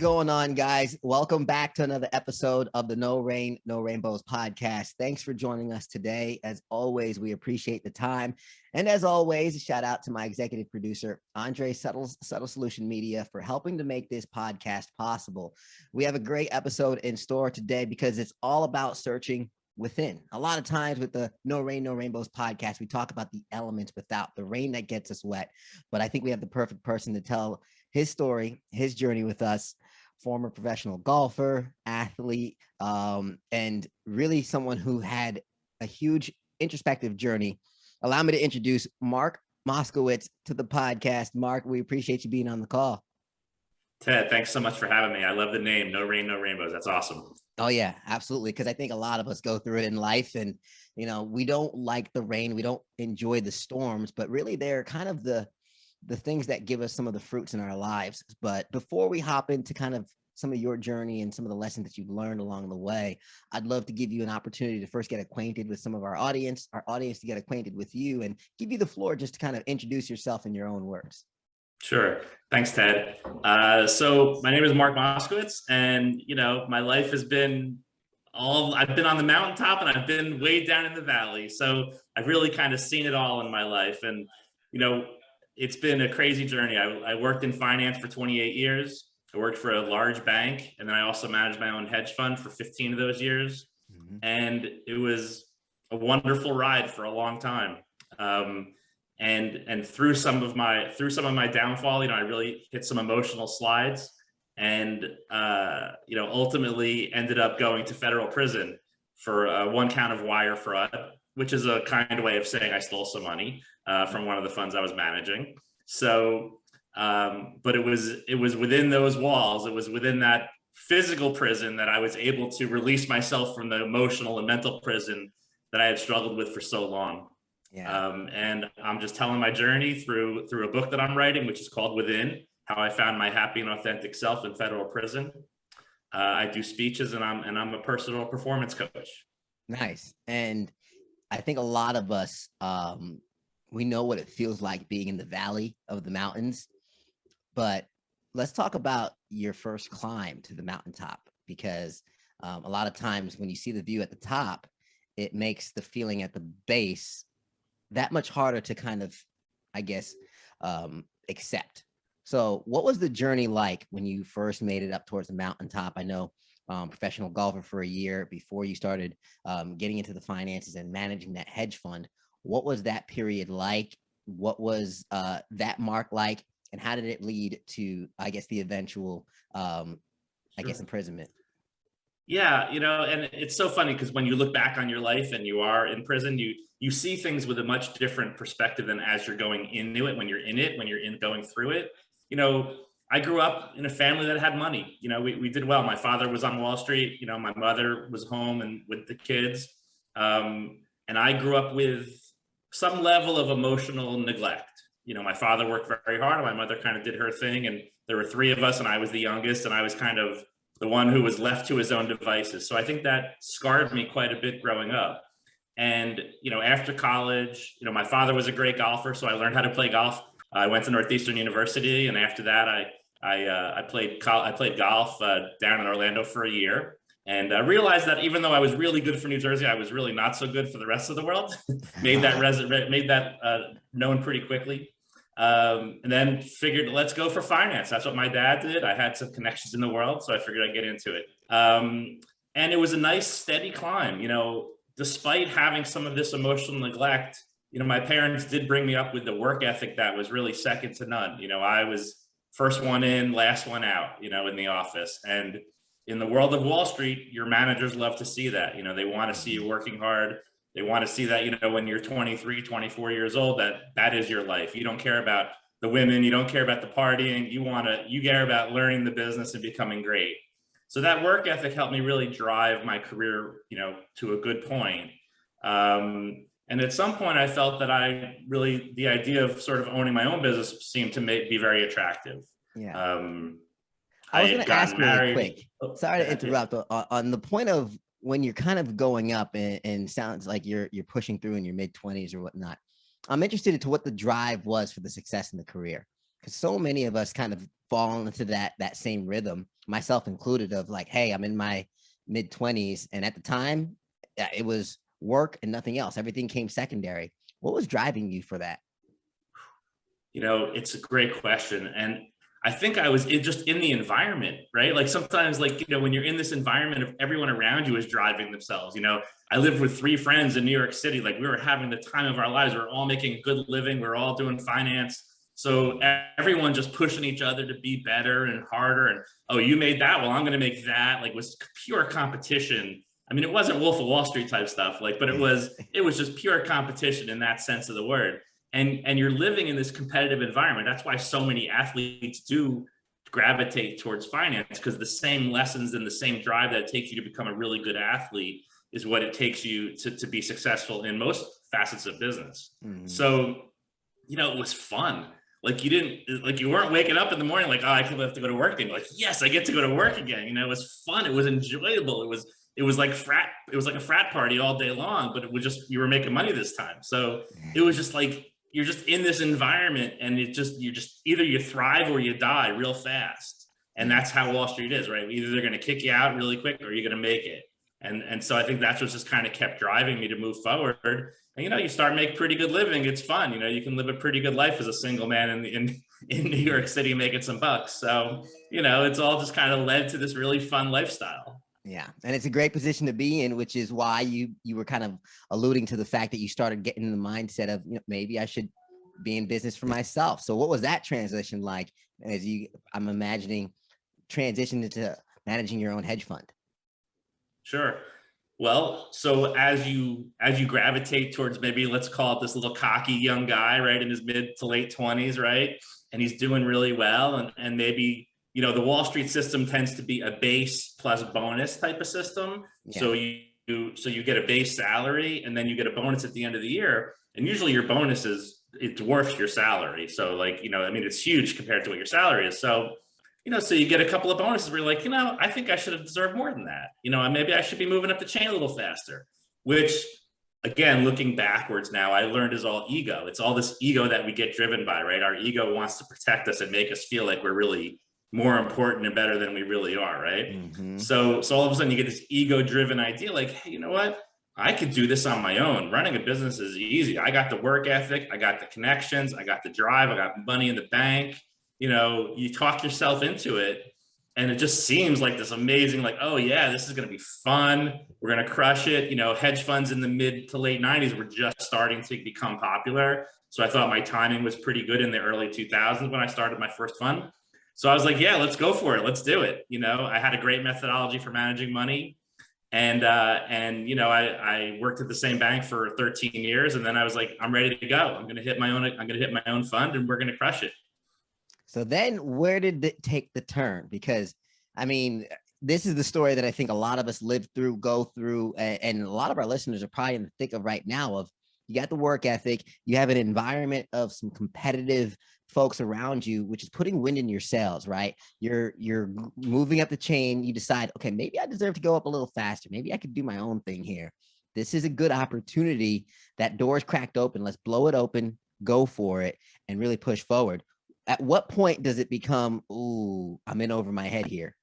going on, guys? Welcome back to another episode of the No Rain, No Rainbows podcast. Thanks for joining us today. As always, we appreciate the time. And as always, a shout out to my executive producer, Andre Subtle Solution Media, for helping to make this podcast possible. We have a great episode in store today because it's all about searching within. A lot of times with the No Rain, No Rainbows podcast, we talk about the elements without the rain that gets us wet. But I think we have the perfect person to tell his story, his journey with us. Former professional golfer, athlete, and really someone who had a huge introspective journey. Allow me to introduce Mark Moskowitz to the podcast. Mark, we appreciate you being on the call. Ted, thanks so much for having me. I love the name, No Rain, No Rainbows. That's awesome. Oh yeah, absolutely. Because I think a lot of us go through it in life, and we don't like the rain, we don't enjoy the storms, but really they're kind of the things that give us some of the fruits in our lives. But before we hop into kind of some of your journey and some of the lessons that you've learned along the way, I'd love to give you an opportunity to first get acquainted with some of our audience to get acquainted with you, and give you the floor just to kind of introduce yourself in your own words. Sure. Thanks, Ted. So my name is Mark Moskowitz, and my life has been I've been on the mountaintop and I've been way down in the valley. So I've really kind of seen it all in my life. And, it's been a crazy journey. I worked in finance for 28 years. I worked for a large bank, and then I also managed my own hedge fund for 15 of those years. Mm-hmm. And it was a wonderful ride for a long time. And through some of my downfall, I really hit some emotional slides, and ultimately ended up going to federal prison for one count of wire fraud, which is a kind of way of saying I stole some money from one of the funds I was managing. So, but it was within those walls, it was within that physical prison that I was able to release myself from the emotional and mental prison that I had struggled with for so long. Yeah. And I'm just telling my journey through a book that I'm writing, which is called Within: How I Found My Happy and Authentic Self in Federal Prison. I do speeches, and I'm a personal performance coach. Nice. And I think a lot of us, we know what it feels like being in the valley of the mountains, but let's talk about your first climb to the mountaintop, because a lot of times when you see the view at the top, it makes the feeling at the base that much harder to kind of, I guess, accept. So what was the journey like when you first made it up towards the mountaintop? I know professional golfer for a year before you started getting into the finances and managing that hedge fund. What was that period like? What was that mark like? And how did it lead to, I guess, the eventual, imprisonment? Yeah, and it's so funny because when you look back on your life and you are in prison, you see things with a much different perspective than as you're going into it, when you're in it, when you're going through it. I grew up in a family that had money. We did well. My father was on Wall Street. My mother was home and with the kids. And I grew up with some level of emotional neglect. My father worked very hard, and my mother kind of did her thing. And there were three of us, and I was the youngest, and I was kind of the one who was left to his own devices. So I think that scarred me quite a bit growing up. And, after college, my father was a great golfer, so I learned how to play golf. I went to Northeastern University, and after that, I played golf down in Orlando for a year, and I realized that even though I was really good for New Jersey, I was really not so good for the rest of the world. made that known pretty quickly, and then figured, let's go for finance. That's what my dad did. I had some connections in the world, so I figured I'd get into it. And it was a nice, steady climb. Despite having some of this emotional neglect, my parents did bring me up with the work ethic that was really second to none. I was first one in, last one out, in the office. And in the world of Wall Street, your managers love to see that. They want to see you working hard. They want to see that, when you're 23, 24 years old, that is your life. You don't care about the women. You don't care about the partying. You care about learning the business and becoming great. So that work ethic helped me really drive my career, to a good point. And at some point I felt that the idea of sort of owning my own business seemed to be very attractive. Yeah. I was going to ask really quick, sorry to interrupt, on the point of when you're kind of going up and sounds like you're pushing through in your mid-20s or whatnot. I'm interested into what the drive was for the success in the career, because so many of us kind of fall into that same rhythm myself included, of like, hey, I'm in my mid-20s, and at the time it was work and nothing else. Everything came secondary. What was driving you for that? It's a great question. And I think I was just in the environment, right? Like sometimes, like, when you're in this environment of everyone around you is driving themselves. I lived with 3 friends in New York City. Like we were having the time of our lives. We were all making a good living. We were all doing finance. So everyone just pushing each other to be better and harder. And, oh, you made that. Well, I'm going to make that. Like, was pure competition. I mean, it wasn't Wolf of Wall Street type stuff, like, but it was just pure competition in that sense of the word. And you're living in this competitive environment. That's why so many athletes do gravitate towards finance, because the same lessons and the same drive that it takes you to become a really good athlete is what it takes you to be successful in most facets of business. So, it was fun. Like you weren't waking up in the morning like, oh, I have to go to work again. Like, yes, I get to go to work again. It was fun. It was enjoyable. It was like a frat party all day long, but it was just, you were making money this time. So it was just like, you're just in this environment, and you just either you thrive or you die real fast. And that's how Wall Street is, right? Either they're going to kick you out really quick or you're going to make it. And so I think that's what just kind of kept driving me to move forward. And, you start making pretty good living. It's fun. You can live a pretty good life as a single man in New York City making some bucks. So, it's all just kind of led to this really fun lifestyle. Yeah. And it's a great position to be in, which is why you were kind of alluding to the fact that you started getting in the mindset of, maybe I should be in business for myself. So what was that transition like as I'm imagining, transitioned into managing your own hedge fund? Sure. Well, so as you gravitate towards, maybe let's call it this little cocky young guy, right, in his mid to late 20s, right, and he's doing really well, and maybe the Wall Street system tends to be a base plus bonus type of system. Yeah. So you get a base salary, and then you get a bonus at the end of the year, and usually your bonus it dwarfs your salary. So it's huge compared to what your salary is. So so you get a couple of bonuses where you're like, I think I should have deserved more than that. Maybe I should be moving up the chain a little faster, which, again, looking backwards now, I learned is all ego. It's all this ego that we get driven by, right? Our ego wants to protect us and make us feel like we're really more important and better than we really are, right? Mm-hmm. So all of a sudden you get this ego-driven idea like, hey, you know what? I could do this on my own. Running a business is easy. I got the work ethic. I got the connections. I got the drive. I got money in the bank. You talk yourself into it, and it just seems like this amazing, like, oh yeah, this is going to be fun. We're going to crush it. Hedge funds in the mid to late 90s were just starting to become popular. So I thought my timing was pretty good in the early 2000s when I started my first fund. So I was like, yeah, let's go for it. Let's do it. I had a great methodology for managing money. And I worked at the same bank for 13 years. And then I was like, I'm ready to go. I'm going to hit my own fund, and we're going to crush it. So then where did it take the turn? Because this is the story that I think a lot of us live through, go through, and a lot of our listeners are probably in the thick of right now. Of, you got the work ethic, you have an environment of some competitive folks around you, which is putting wind in your sails, right? You're moving up the chain. You decide, okay, maybe I deserve to go up a little faster. Maybe I could do my own thing here. This is a good opportunity. That door's cracked open. Let's blow it open, go for it, and really push forward. At what point does it become, ooh, I'm in over my head here?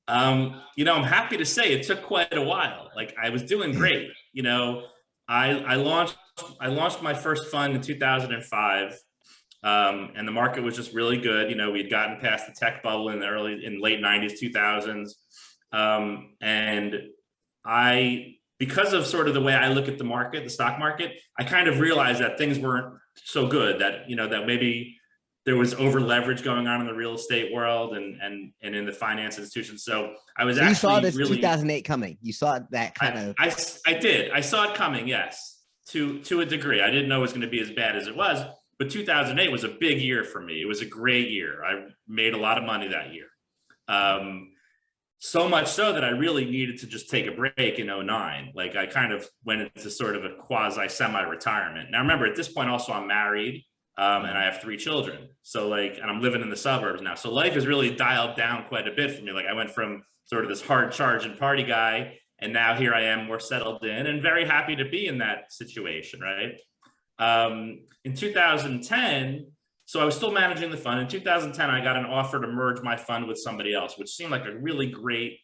I'm happy to say it took quite a while. Like, I was doing great. I launched my first fund in 2005, and the market was just really good. We'd gotten past the tech bubble in late 90s, 2000s, and because of sort of the way I look at the market, the stock market, I kind of realized that things weren't so good, that that maybe there was over leverage going on in the real estate world and in the finance institutions. So I was you saw this really 2008 coming. You saw that kind of. I did. I saw it coming. Yes, to a degree. I didn't know it was going to be as bad as it was, but 2008 was a big year for me. It was a great year. I made a lot of money that year. So much so that I really needed to just take a break in 2009. Like, I kind of went into sort of a quasi semi-retirement. Now, remember, at this point also I'm married, and I have 3 children. So and I'm living in the suburbs now. So life has really dialed down quite a bit for me. Like, I went from sort of this hard charge and party guy, and now here I am more settled in and very happy to be in that situation, right? In 2010, So I was still managing the fund. In 2010, I got an offer to merge my fund with somebody else, which seemed like a really great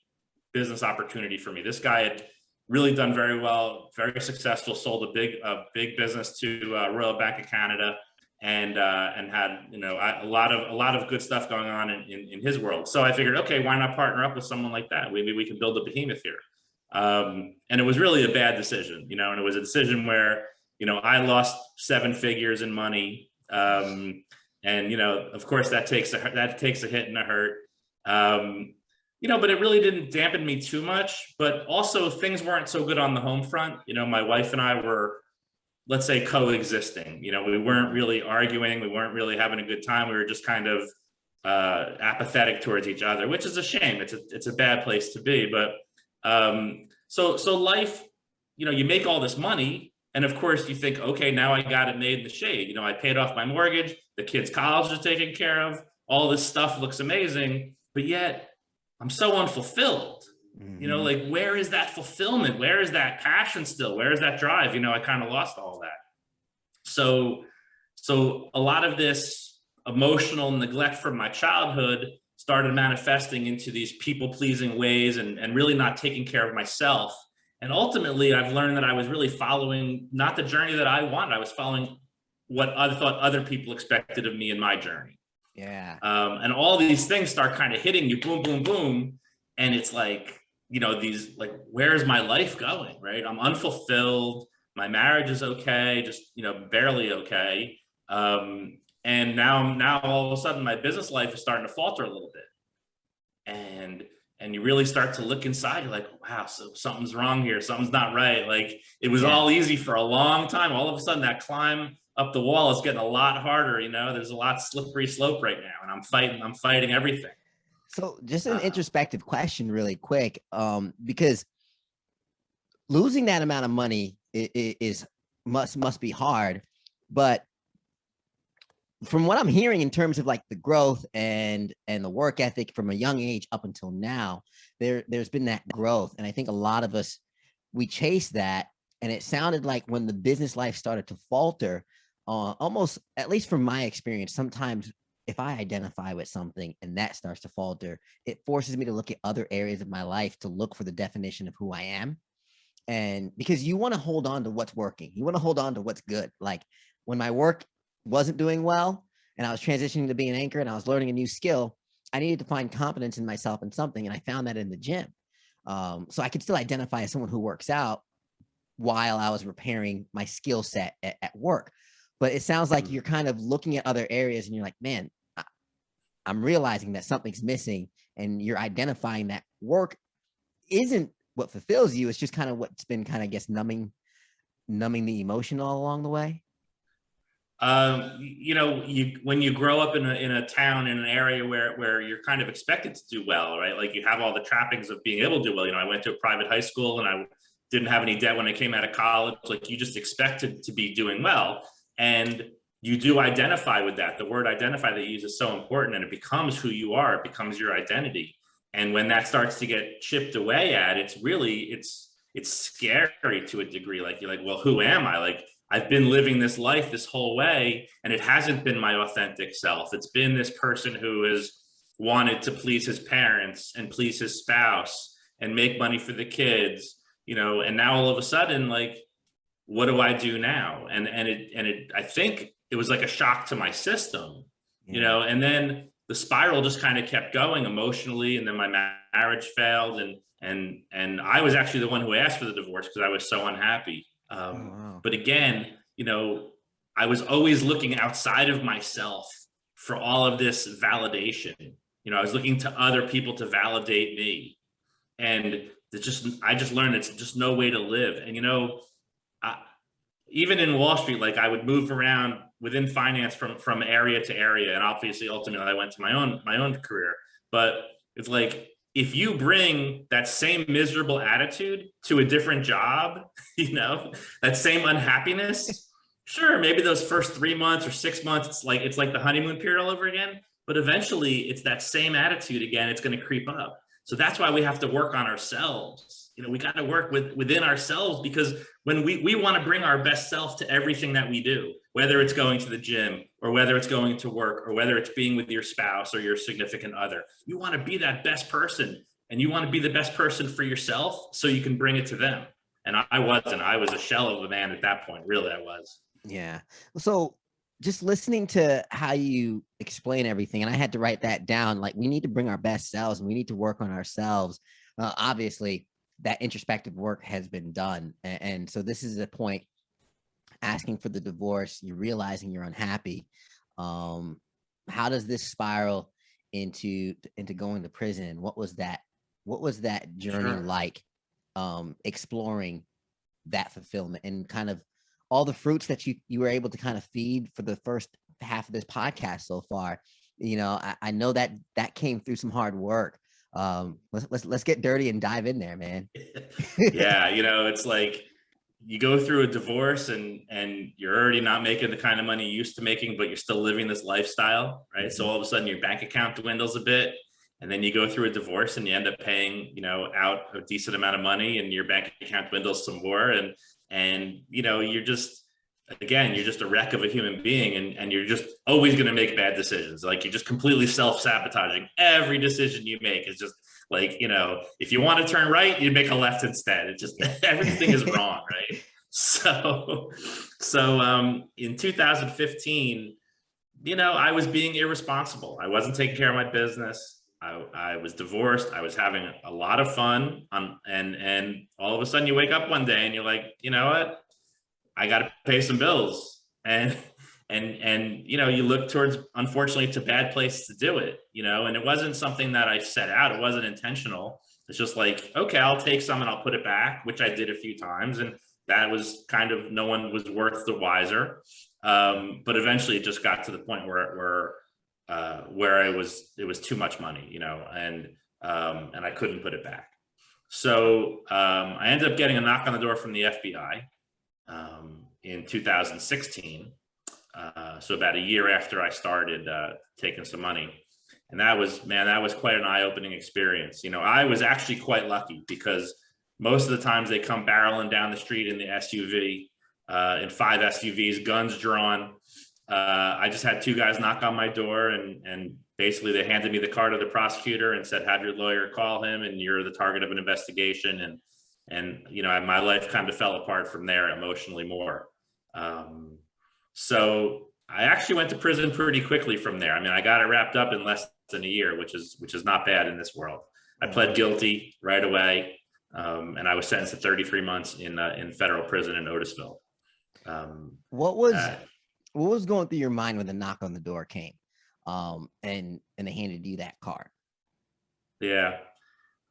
business opportunity for me. This guy had really done very well, very successful, sold a big business to Royal Bank of Canada, and had, you know, a lot of good stuff going on in his world. So I figured, okay, why not partner up with someone like that? Maybe we can build a behemoth here. And it was really a bad decision, you know, and it was a decision where, you know, I lost 7 figures in money. And, you know, of course that takes a hit and a hurt. You know, but it really didn't dampen me too much, but also things weren't so good on the home front. You know, my wife and I were, let's say, coexisting. You know, we weren't really arguing. We weren't really having a good time. We were just kind of apathetic towards each other, which is a shame. It's a bad place to be. But so life, you know, you make all this money, and of course you think, okay, now I got it made in the shade. You know, I paid off my mortgage, the kids' college is taken care of, all this stuff looks amazing, but yet I'm so unfulfilled. You know, like, where is that fulfillment? Where is that passion still? Where is that drive? You know, I kind of lost all that. So a lot of this emotional neglect from my childhood started manifesting into these people-pleasing ways and really not taking care of myself. And ultimately, I've learned that I was really following not the journey that I wanted. I was following what I thought other people expected of me in my journey. Yeah. And all these things start kind of hitting you, boom, boom, boom. And it's like, you know, these, like, where's my life going, right? I'm unfulfilled. My marriage is okay, just, you know, barely okay. And now all of a sudden my business life is starting to falter a little bit. And you really start to look inside. You're like, wow, so something's wrong here. Something's not right. Like, it was all easy for a long time. All of a sudden that climb up the wall is getting a lot harder. You know, there's a lot slippery slope right now, and I'm fighting everything. So just an introspective question really quick, because losing that amount of money must be hard, but from what I'm hearing in terms of like the growth and the work ethic from a young age up until now, there's been that growth. And I think a lot of us, we chase that. And it sounded like when the business life started to falter, almost, at least from my experience, sometimes if I identify with something and that starts to falter, it forces me to look at other areas of my life to look for the definition of who I am. And because you want to hold on to what's working, you want to hold on to what's good. Like when my work wasn't doing well and I was transitioning to be an anchor and I was learning a new skill, I needed to find confidence in myself in something. And I found that in the gym. So I could still identify as someone who works out while I was repairing my skill set at work. But it sounds like you're kind of looking at other areas and you're like, man, I'm realizing that something's missing, and you're identifying that work isn't what fulfills you. It's just kind of what's been kind of, I guess, numbing the emotion all along the way. You know, when you grow up in a town, in an area where you're kind of expected to do well, right? Like, you have all the trappings of being able to do well. You know, I went to a private high school and I didn't have any debt when I came out of college. Like, you just expected to be doing well. And you do identify with that. The word identify that you use is so important, and it becomes who you are. It becomes your identity. And when that starts to get chipped away at, it's scary to a degree. Like, you're like, well, who am I? Like, I've been living this life this whole way, and it hasn't been my authentic self. It's been this person who has wanted to please his parents and please his spouse and make money for the kids, you know, and now all of a sudden, like, what do I do now? And I think it was like a shock to my system, you know, and then the spiral just kind of kept going emotionally. And then my marriage failed. And I was actually the one who asked for the divorce because I was so unhappy. But again, you know, I was always looking outside of myself for all of this validation. You know, I was looking to other people to validate me. And I just learned it's just no way to live. And, you know, even in Wall Street, like, I would move around within finance from area to area. And obviously, ultimately, I went to my own career. But it's like, if you bring that same miserable attitude to a different job, you know, that same unhappiness, sure, maybe those first 3 months or 6 months, it's like the honeymoon period all over again. But eventually, it's that same attitude again. It's going to creep up. So that's why we have to work on ourselves. You know, we got to work within ourselves, because when we want to bring our best self to everything that we do, whether it's going to the gym or whether it's going to work or whether it's being with your spouse or your significant other. You want to be that best person, and you want to be the best person for yourself so you can bring it to them. And I wasn't. I was a shell of a man at that point. Really, I was. Yeah. So just listening to how you explain everything, and I had to write that down, like we need to bring our best selves and we need to work on ourselves. Obviously, that introspective work has been done. And so this is a point, asking for the divorce, you're realizing you're unhappy. How does this spiral into going to prison? What was that journey Sure. like, exploring that fulfillment and kind of all the fruits that you were able to kind of feed for the first half of this podcast so far? I know that came through some hard work. Let's get dirty and dive in there, man. Yeah, it's like you go through a divorce and you're already not making the kind of money you used to making, but you're still living this lifestyle, right? Mm-hmm. So all of a sudden your bank account dwindles a bit, and then you go through a divorce and you end up paying, out a decent amount of money, and your bank account dwindles some more, and you're just a wreck of a human being, and you're just always going to make bad decisions. Like, you're just completely self-sabotaging. Every decision you make is just like, if you want to turn right, you make a left instead. It's just everything is wrong, right? So in 2015, I was being irresponsible. I wasn't taking care of my business. I was divorced. I was having a lot of fun, and all of a sudden you wake up one day and you're like, you know what? I got to pay some bills, and you look towards, unfortunately, to bad places to do it, and it wasn't something that I set out. It wasn't intentional. It's just like, okay, I'll take some and I'll put it back, which I did a few times, and that was kind of, no one was worth the wiser. But eventually it just got to the point where it was too much money, and I couldn't put it back. So I ended up getting a knock on the door from the FBI in 2016. So about a year after I started taking some money. And that was quite an eye-opening experience. I was actually quite lucky, because most of the times they come barreling down the street in the SUV, in 5 SUVs, guns drawn. I just had 2 guys knock on my door, and basically they handed me the card of the prosecutor and said, have your lawyer call him, and you're the target of an investigation. And my life kind of fell apart from there, emotionally more. So I actually went to prison pretty quickly from there. I mean, I got it wrapped up in less than a year, which is not bad in this world. I pled guilty right away, and I was sentenced to 33 months in federal prison in Otisville. What was going through your mind when the knock on the door came, and they handed you that card? Yeah.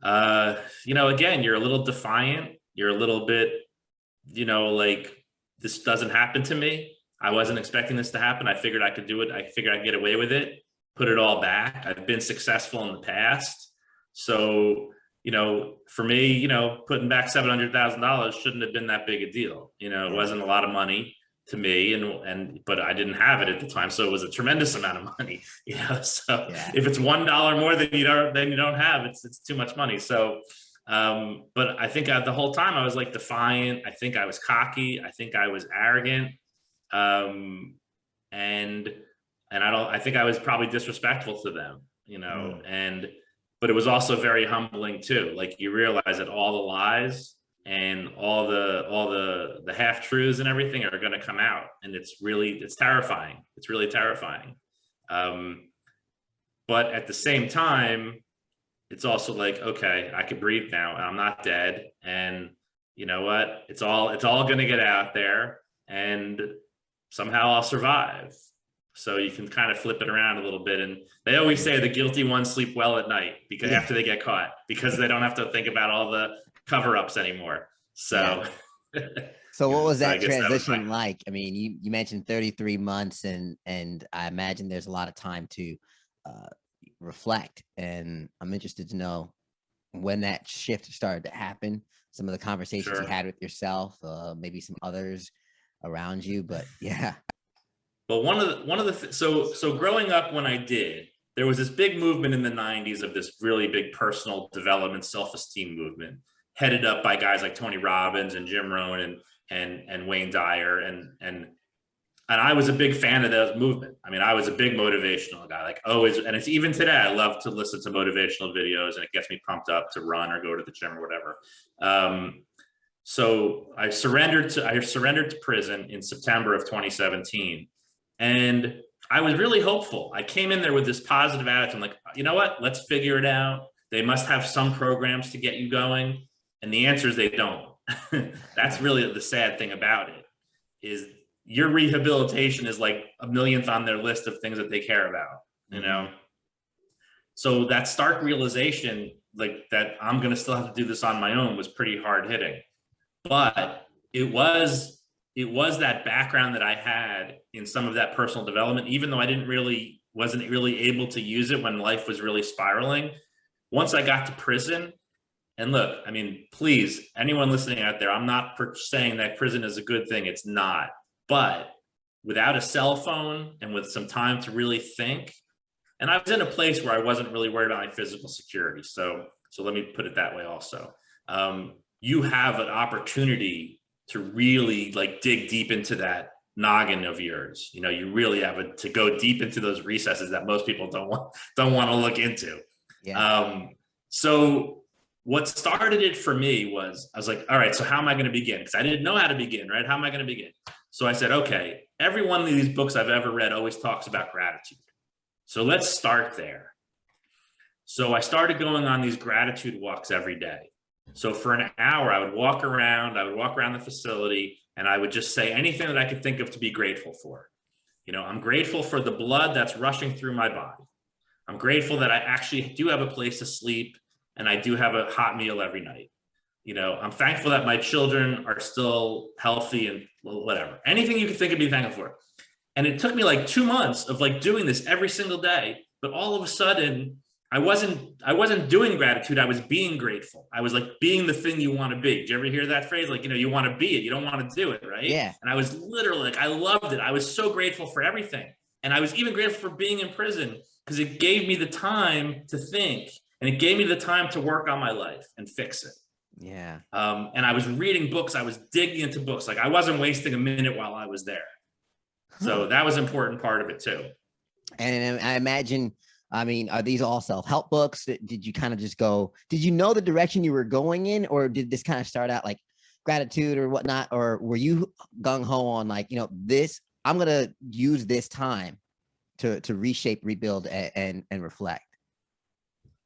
Again, you're a little defiant. You're a little bit, like, this doesn't happen to me. I wasn't expecting this to happen. I figured I could do it. I figured I'd get away with it, put it all back. I've been successful in the past. So, for me, putting back $700,000 shouldn't have been that big a deal. It wasn't a lot of money to me, but I didn't have it at the time. So it was a tremendous amount of money, so yeah. If it's $1 more than you don't have, it's too much money. So, but I think the whole time I was like defiant. I think I was cocky. I think I was arrogant. I think I was probably disrespectful to them, but it was also very humbling too. Like, you realize that all the lies and all the half-truths and everything are going to come out, and it's terrifying. It's really terrifying. But at the same time, it's also like, okay, I can breathe now, and I'm not dead, and you know what? It's all going to get out there, and somehow I'll survive. So you can kind of flip it around a little bit. And they always say the guilty ones sleep well at night, because after they get caught, because they don't have to think about all the cover-ups anymore. So, so what was that transition like? I mean, you mentioned 33 months, and I imagine there's a lot of time to reflect. And I'm interested to know when that shift started to happen, some of the conversations you had with yourself, maybe some others around you, but yeah. Well, so growing up, when I did, there was this big movement in the 90s of this really big personal development, self-esteem movement, headed up by guys like Tony Robbins and Jim Rohn. and Wayne Dyer, and I was a big fan of that movement. I mean, I was a big motivational guy, like always. And it's even today, I love to listen to motivational videos, and it gets me pumped up to run or go to the gym or whatever. So I surrendered to prison in September of 2017. And I was really hopeful. I came in there with this positive attitude. I'm like, you know what? Let's figure it out. They must have some programs to get you going. And the answer is they don't. That's really the sad thing about it, is your rehabilitation is like a millionth on their list of things that they care about, you know? So that stark realization, like that I'm going to still have to do this on my own, was pretty hard hitting. But it was that background that I had in some of that personal development, even though I wasn't really able to use it when life was really spiraling. Once I got to prison, and look, I mean, please, anyone listening out there, I'm not saying that prison is a good thing. It's not. But without a cell phone and with some time to really think, and I was in a place where I wasn't really worried about my physical security. So let me put it that way also. You have an opportunity to really like dig deep into that noggin of yours. You know, you really have to go deep into those recesses that most people don't want to look into. Yeah. So what started it for me was, I was like, all right, so how am I going to begin? Because I didn't know how to begin, right? How am I going to begin? So I said, okay, every one of these books I've ever read always talks about gratitude. So let's start there. So I started going on these gratitude walks every day. So for an hour, I would walk around the facility, and I would just say anything that I could think of to be grateful for. You know, I'm grateful for the blood that's rushing through my body. I'm grateful that I actually do have a place to sleep, and I do have a hot meal every night. You know, I'm thankful that my children are still healthy and whatever. Anything you can think of being thankful for. And it took me like 2 months of like doing this every single day. But all of a sudden, I wasn't doing gratitude. I was being grateful. I was like being the thing you want to be. Did you ever hear that phrase? Like, you know, you want to be it. You don't want to do it, right? Yeah. And I was literally like, I loved it. I was so grateful for everything. And I was even grateful for being in prison, because it gave me the time to think, and it gave me the time to work on my life and fix it. Yeah. And I was reading books. I was digging into books. Like I wasn't wasting a minute while I was there. So that was an important part of it too. And I imagine, I mean, are these all self-help books? Did you kind of just go, did you know the direction you were going in, or did this kind of start out like gratitude or whatnot? Or were you gung-ho on like, you know, this, I'm going to use this time to reshape, rebuild, and reflect?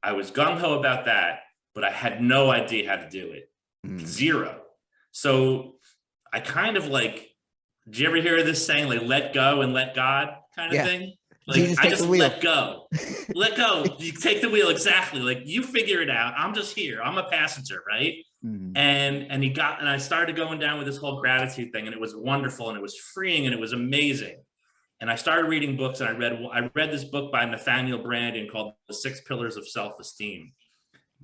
I was gung-ho about that, but I had no idea how to do it. Zero. So I kind of like, did you ever hear this saying, like, let go and let God kind of thing? Like, I just let go. Let go. You take the wheel. Exactly. Like, you figure it out. I'm just here. I'm a passenger, right? And I started going down with this whole gratitude thing, and it was wonderful, and it was freeing, and it was amazing. And I started reading books, and I read this book by Nathaniel Branden called The 6 Pillars of Self-Esteem.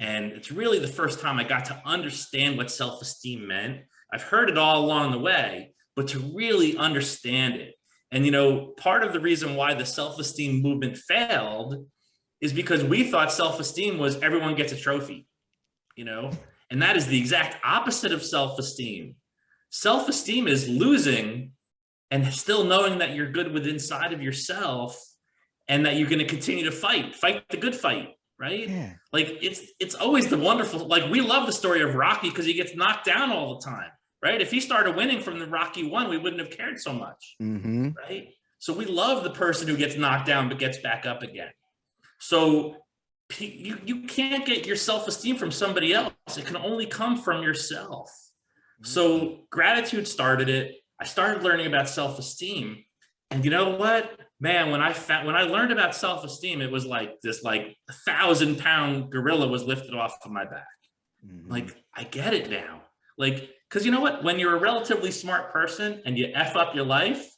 And it's really the first time I got to understand what self-esteem meant. I've heard it all along the way, but to really understand it. And, you know, part of the reason why the self-esteem movement failed is because we thought self-esteem was everyone gets a trophy, you know, and that is the exact opposite of self-esteem. Self-esteem is losing and still knowing that you're good within inside of yourself, and that you're going to continue to fight the good fight, right? Yeah. Like it's always the wonderful, like we love the story of Rocky because he gets knocked down all the time. Right? If he started winning from the Rocky 1, we wouldn't have cared so much. Right? So we love the person who gets knocked down but gets back up again. So you can't get your self-esteem from somebody else. It can only come from yourself. So gratitude started it. I started learning about self-esteem. And you know what? Man, when I learned about self-esteem, it was like this like 1,000-pound gorilla was lifted off of my back. Like, I get it now. Like, because you know what? When you're a relatively smart person and you F up your life,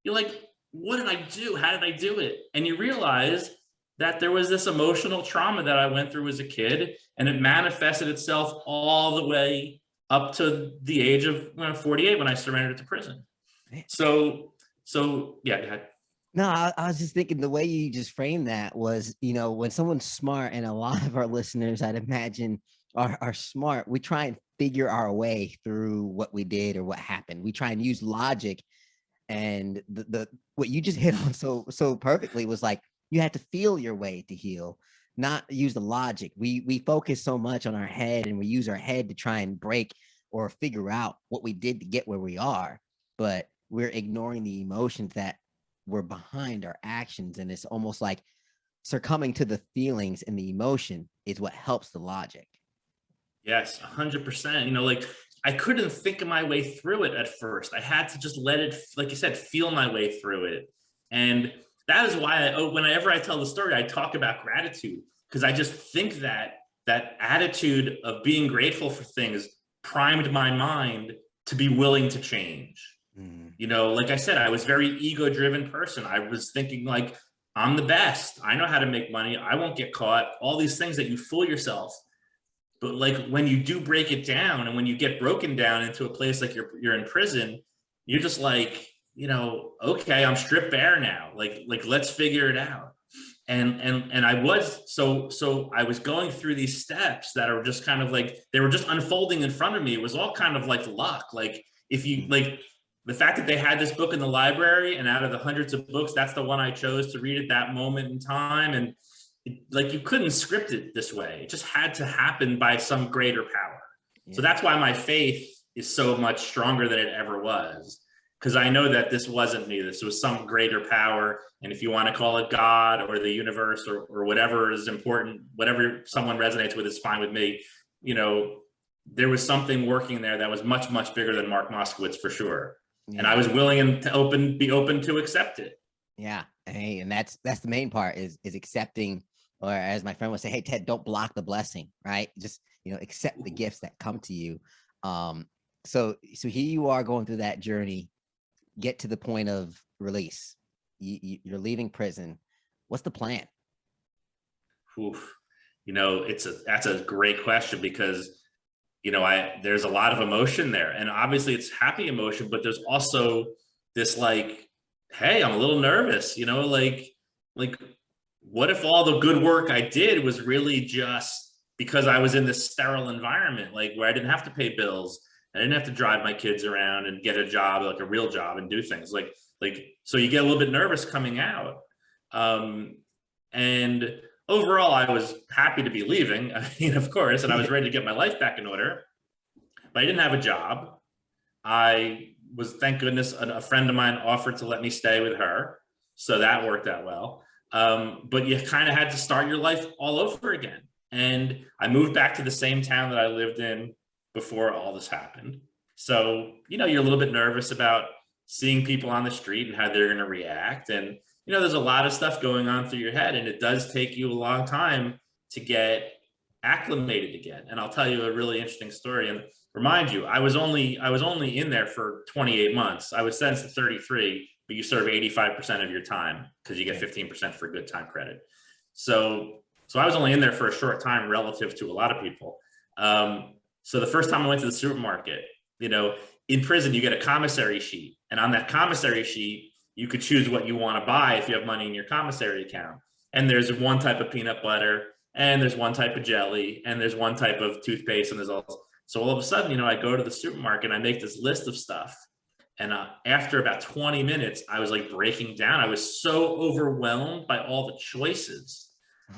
you're like, what did I do? How did I do it? And you realize that there was this emotional trauma that I went through as a kid, and it manifested itself all the way up to the age of 48 when I surrendered to prison. So yeah, go ahead. No, I was just thinking the way you just framed that was, you know, when someone's smart, and a lot of our listeners, I'd imagine, are smart, we try and figure our way through what we did or what happened. We try and use logic, and the what you just hit on so perfectly was like, you had to feel your way to heal, not use the logic. We focus so much on our head, and we use our head to try and break or figure out what we did to get where we are, but we're ignoring the emotions that were behind our actions. And it's almost like succumbing to the feelings and the emotion is what helps the logic. Yes, 100%. You know, like I couldn't think of my way through it at first. I had to just let it, like you said, feel my way through it. And that is why whenever I tell the story, I talk about gratitude, because I just think that that attitude of being grateful for things primed my mind to be willing to change. You know, like I said, I was very ego-driven person. I was thinking like, I'm the best. I know how to make money. I won't get caught. All these things that you fool yourself. But like when you do break it down, and when you get broken down into a place like you're in prison, you're just like, you know, okay, I'm stripped bare now. Like let's figure it out. And I was so I was going through these steps that are just kind of like, they were just unfolding in front of me. It was all kind of like luck. Like if you like the fact that they had this book in the library, and out of the hundreds of books, that's the one I chose to read at that moment in time. And like you couldn't script it this way. It just had to happen by some greater power. Yeah. So that's why my faith is so much stronger than it ever was, because I know that this wasn't me. This was some greater power. And if you want to call it God or the universe or whatever is important, whatever someone resonates with is fine with me. You know, there was something working there that was much, much bigger than Mark Moskowitz for sure. Yeah. And I was willing to be open to accept it. Yeah. Hey, and that's the main part is accepting, or as my friend would say, hey, Ted, don't block the blessing, right? Just, you know, accept the gifts that come to you. So here you are going through that journey, get to the point of release. You're leaving prison. What's the plan? Oof. You know, that's a great question, because, you know, there's a lot of emotion there, and obviously it's happy emotion, but there's also this like, hey, I'm a little nervous, you know, like what if all the good work I did was really just because I was in this sterile environment, like where I didn't have to pay bills, I didn't have to drive my kids around and get a job, like a real job, and do things like, so you get a little bit nervous coming out. And overall, I was happy to be leaving, I mean, of course, and I was ready to get my life back in order, but I didn't have a job. I was, thank goodness, a friend of mine offered to let me stay with her. So that worked out well. But you kind of had to start your life all over again. And I moved back to the same town that I lived in before all this happened. So, you know, you're a little bit nervous about seeing people on the street and how they're going to react. And, you know, there's a lot of stuff going on through your head, and it does take you a long time to get acclimated again. And I'll tell you a really interesting story. And remind you, I was only in there for 28 months. I was sentenced to 33, but you serve 85% of your time because you get 15% for good time credit. So I was only in there for a short time relative to a lot of people. So the first time I went to the supermarket, you know, in prison, you get a commissary sheet. And on that commissary sheet, you could choose what you want to buy if you have money in your commissary account. And there's one type of peanut butter, and there's one type of jelly, and there's one type of toothpaste, and there's all. So all of a sudden, you know, I go to the supermarket and I make this list of stuff. And after about 20 minutes, I was like breaking down. I was so overwhelmed by all the choices.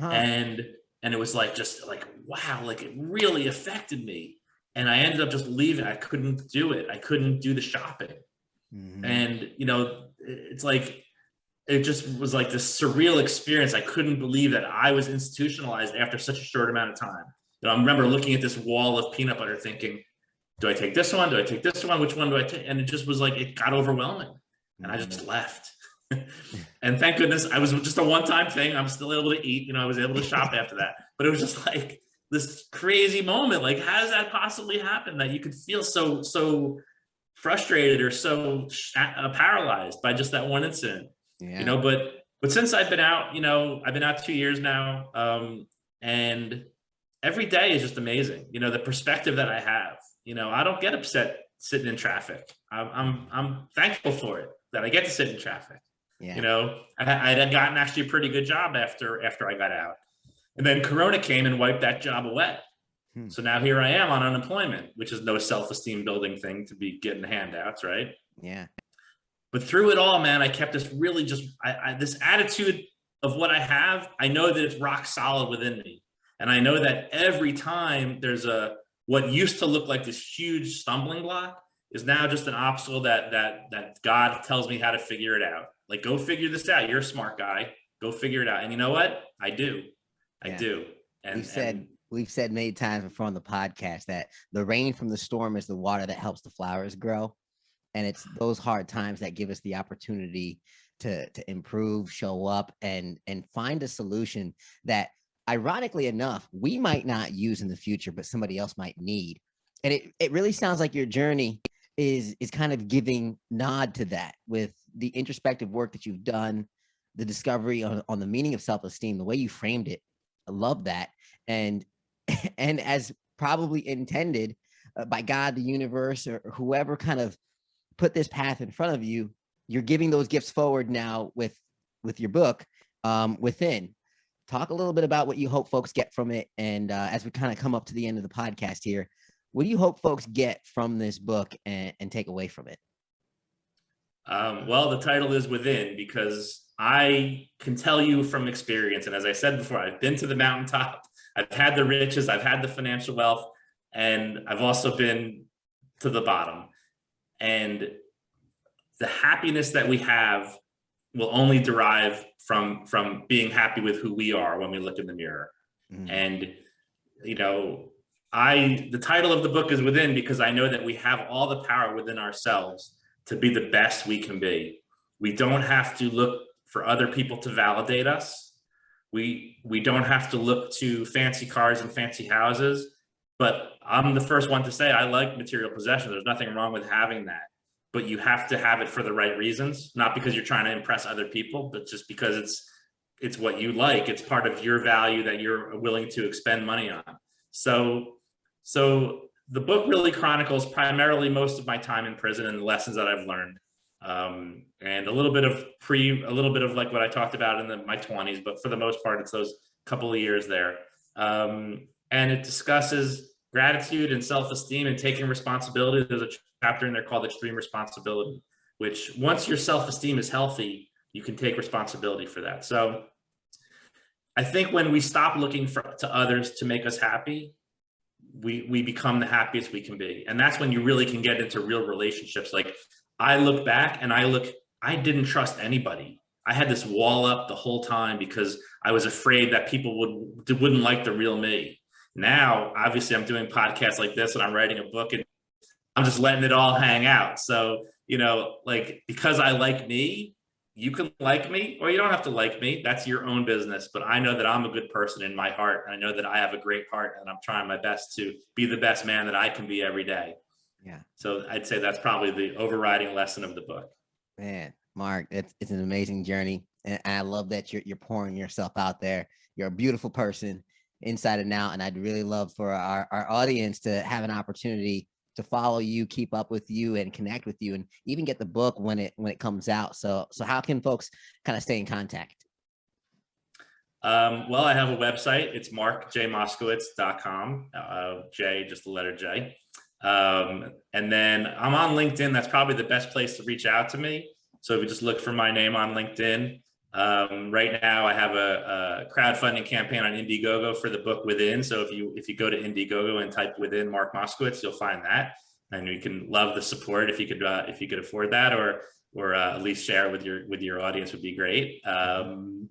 And it was like, just like, wow, like it really affected me. And I ended up just leaving. I couldn't do it. I couldn't do the shopping. And, you know, it's like, it just was like this surreal experience. I couldn't believe that I was institutionalized after such a short amount of time. You know, I remember looking at this wall of peanut butter thinking, do I take this one? Do I take this one? Which one do I take? And it just was like, it got overwhelming, and I just left. And thank goodness I was just a one-time thing. I'm still able to eat, you know, I was able to shop after that, but it was just like this crazy moment. Like, how does that possibly happen that you could feel so frustrated or so paralyzed by just that one incident? You know, but since I've been out, you know, I've been out 2 years now. And every day is just amazing. You know, the perspective that I have, you know, I don't get upset sitting in traffic. I'm thankful for it, that I get to sit in traffic. You know, I had gotten actually a pretty good job after I got out, and then Corona came and wiped that job away. So now here I am on unemployment, which is no self-esteem building thing to be getting handouts, right? Yeah. But through it all, man, I kept this really just this attitude of what I have. I know that it's rock solid within me, and I know that every time there's a what used to look like this huge stumbling block is now just an obstacle that God tells me how to figure it out. Like, go figure this out. You're a smart guy. Go figure it out. And you know what? I do. I Yeah. do. We've said many times before on the podcast that the rain from the storm is the water that helps the flowers grow. And it's those hard times that give us the opportunity to improve, show up, and find a solution that, ironically enough, we might not use in the future, but somebody else might need. And it really sounds like your journey is kind of giving nod to that, with the introspective work that you've done, the discovery on the meaning of self-esteem, the way you framed it. I love that. And as probably intended by God, the universe, or whoever kind of put this path in front of you, you're giving those gifts forward now with your book, Within. Talk a little bit about what you hope folks get from it. And as we kind of come up to the end of the podcast here, what do you hope folks get from this book and take away from it? Well, the title is Within, because I can tell you from experience. And as I said before, I've been to the mountaintop. I've had the riches, I've had the financial wealth, and I've also been to the bottom. And the happiness that we have will only derive from being happy with who we are when we look in the mirror. And, you know, the title of the book is Within, because I know that we have all the power within ourselves to be the best we can be. We don't have to look for other people to validate us. We don't have to look to fancy cars and fancy houses. But I'm the first one to say I like material possessions. There's nothing wrong with having that. But you have to have it for the right reasons, not because you're trying to impress other people, but just because it's what you like. It's part of your value that you're willing to expend money on. So the book really chronicles primarily most of my time in prison and the lessons that I've learned, and a little bit of like what I talked about in my 20s, but for the most part, it's those couple of years there. And it discusses gratitude and self-esteem and taking responsibility. There's a chapter in there called Extreme Responsibility, which once your self-esteem is healthy, you can take responsibility for that. So I think when we stop looking to others to make us happy, we become the happiest we can be. And that's when you really can get into real relationships. Like, I look back and I didn't trust anybody. I had this wall up the whole time because I was afraid that people wouldn't like the real me. Now, obviously, I'm doing podcasts like this and I'm writing a book and I'm just letting it all hang out. So, you know, like, because I like me, you can like me, or you don't have to like me. That's your own business. But I know that I'm a good person in my heart. And I know that I have a great heart, and I'm trying my best to be the best man that I can be every day. Yeah. So I'd say that's probably the overriding lesson of the book. Man, Mark, it's an amazing journey. And I love that you're pouring yourself out there. You're a beautiful person inside and out. And I'd really love for our audience to have an opportunity to follow you, keep up with you, and connect with you, and even get the book when it comes out. So how can folks kind of stay in contact? Well, I have a website. It's markjmoskowitz.com. J, just the letter J. And then I'm on LinkedIn. That's probably the best place to reach out to me. So if you just look for my name on LinkedIn. Right now I have a crowdfunding campaign on Indiegogo for the book Within. So if you go to Indiegogo and type Within Mark Moskowitz, you'll find that. And we can love the support if you could afford that, or at least share with your audience would be great. And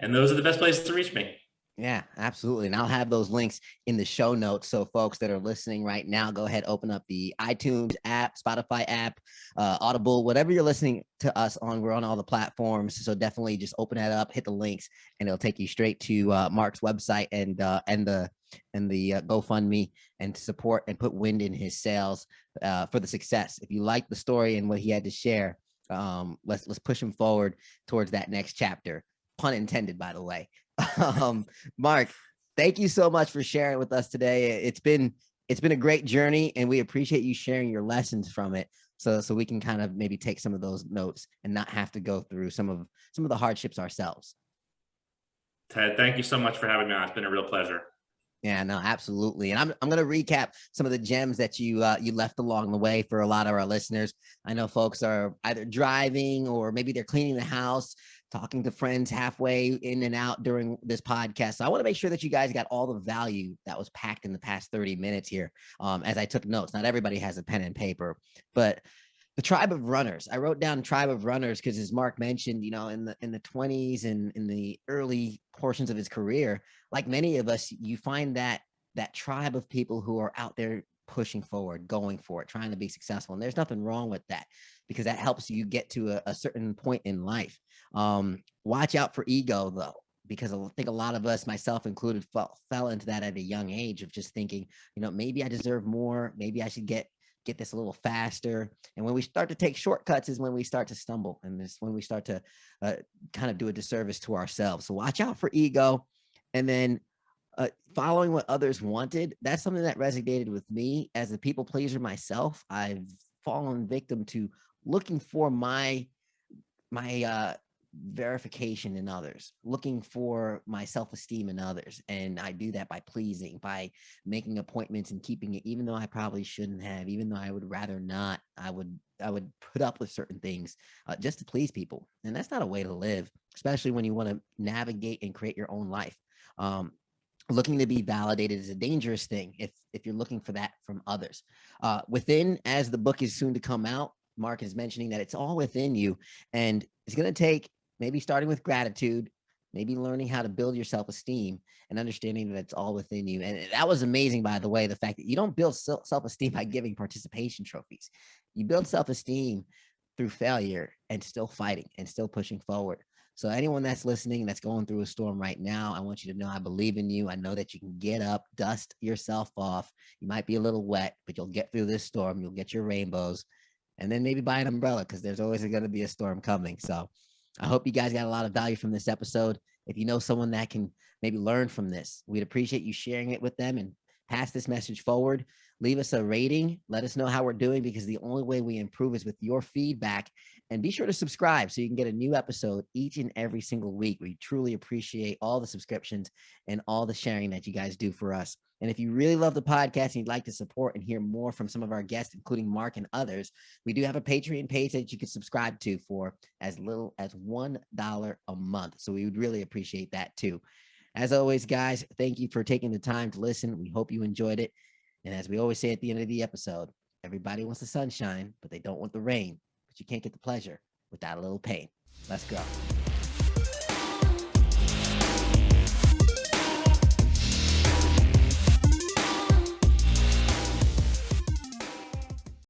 those are the best places to reach me. Yeah, absolutely. And I'll have those links in the show notes. So folks that are listening right now, go ahead, open up the iTunes app, Spotify app, Audible, whatever you're listening to us on. We're on all the platforms. So definitely just open that up, hit the links, and it'll take you straight to Mark's website and the GoFundMe, and to support and put wind in his sails for the success. If you like the story and what he had to share, let's push him forward towards that next chapter. Pun intended, by the way. Mark, thank you so much for sharing with us today. It's been a great journey, and we appreciate you sharing your lessons from it, so we can kind of maybe take some of those notes and not have to go through some of the hardships ourselves. Ted, thank you so much for having me on. It's been a real pleasure. Yeah, no, absolutely. And I'm going to recap some of the gems that you left along the way for a lot of our listeners. I know folks are either driving or maybe they're cleaning the house, talking to friends halfway in and out during this podcast. So I want to make sure that you guys got all the value that was packed in the past 30 minutes here. As I took notes, not everybody has a pen and paper, but the tribe of runners. I wrote down tribe of runners because, as Mark mentioned, in the 20s and in the early portions of his career, like many of us, you find that tribe of people who are out there pushing forward, going for it, trying to be successful. And there's nothing wrong with that because that helps you get to a certain point in life. Watch out for ego, though, because I think a lot of us, myself included, fell into that at a young age of just thinking, maybe I deserve more. Maybe I should get this a little faster. And when we start to take shortcuts is when we start to stumble. And it's when we start to kind of do a disservice to ourselves. So watch out for ego. And then following what others wanted, that's something that resonated with me as a people pleaser myself. I've fallen victim to looking for my verification in others, looking for my self-esteem in others. And I do that by pleasing, by making appointments and keeping it, even though I probably shouldn't have, even though I would rather not. I would put up with certain things just to please people. And that's not a way to live, especially when you want to navigate and create your own life. Looking to be validated is a dangerous thing if you're looking for that from others. Within, as the book is soon to come out, Mark is mentioning that it's all within you, and it's going to take maybe starting with gratitude, maybe learning how to build your self-esteem and understanding that it's all within you. And that was amazing, by the way, the fact that you don't build self-esteem by giving participation trophies. You build self-esteem through failure and still fighting and still pushing forward. So anyone that's listening, that's going through a storm right now, I want you to know I believe in you. I know that you can get up, dust yourself off. You might be a little wet, but you'll get through this storm. You'll get your rainbows, and then maybe buy an umbrella because there's always going to be a storm coming. So I hope you guys got a lot of value from this episode. If you know someone that can maybe learn from this, we'd appreciate you sharing it with them and pass this message forward. Leave us a rating. Let us know how we're doing, because the only way we improve is with your feedback. And be sure to subscribe so you can get a new episode each and every single week. We truly appreciate all the subscriptions and all the sharing that you guys do for us. And if you really love the podcast and you'd like to support and hear more from some of our guests, including Mark and others, we do have a Patreon page that you can subscribe to for as little as $1 a month. So we would really appreciate that too. As always, guys, thank you for taking the time to listen. We hope you enjoyed it. And as we always say at the end of the episode, everybody wants the sunshine, but they don't want the rain. But you can't get the pleasure without a little pain. Let's go.